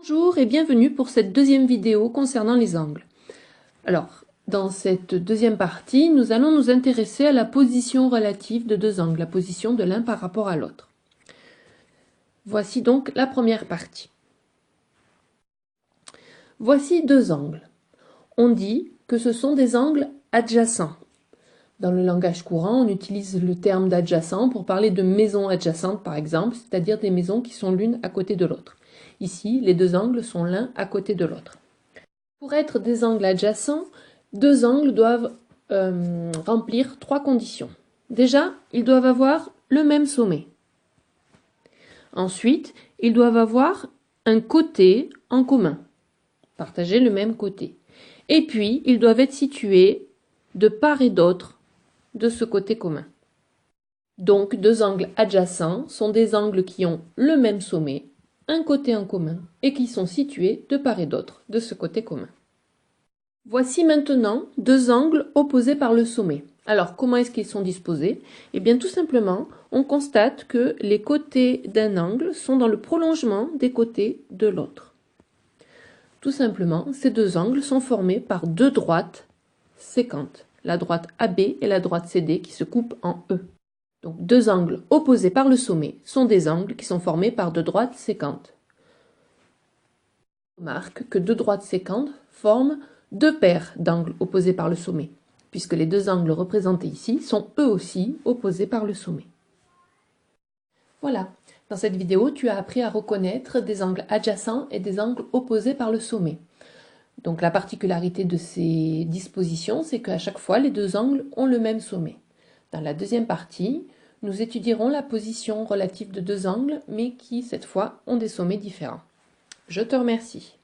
Bonjour et bienvenue pour cette deuxième vidéo concernant les angles. Alors, dans cette deuxième partie, nous allons nous intéresser à la position relative de deux angles, la position de l'un par rapport à l'autre. Voici donc la première partie. Voici deux angles. On dit que ce sont des angles adjacents. Dans le langage courant, on utilise le terme d'adjacent pour parler de maisons adjacentes par exemple, c'est-à-dire des maisons qui sont l'une à côté de l'autre. Ici, les deux angles sont l'un à côté de l'autre. Pour être des angles adjacents, deux angles doivent remplir trois conditions. Déjà, ils doivent avoir le même sommet. Ensuite, ils doivent avoir un côté en commun, partager le même côté. Et puis, ils doivent être situés de part et d'autre de ce côté commun. Donc, deux angles adjacents sont des angles qui ont le même sommet, un côté en commun, et qui sont situés de part et d'autre de ce côté commun. Voici maintenant deux angles opposés par le sommet. Alors, comment est-ce qu'ils sont disposés? Eh bien, tout simplement, on constate que les côtés d'un angle sont dans le prolongement des côtés de l'autre. Tout simplement, ces deux angles sont formés par deux droites sécantes, la droite AB et la droite CD qui se coupent en E. Donc, deux angles opposés par le sommet sont des angles qui sont formés par deux droites sécantes. On remarque que deux droites sécantes forment deux paires d'angles opposés par le sommet, puisque les deux angles représentés ici sont eux aussi opposés par le sommet. Voilà, dans cette vidéo, tu as appris à reconnaître des angles adjacents et des angles opposés par le sommet. Donc la particularité de ces dispositions, c'est qu'à chaque fois, les deux angles ont le même sommet. Dans la deuxième partie, nous étudierons la position relative de deux angles, mais qui, cette fois, ont des sommets différents. Je te remercie.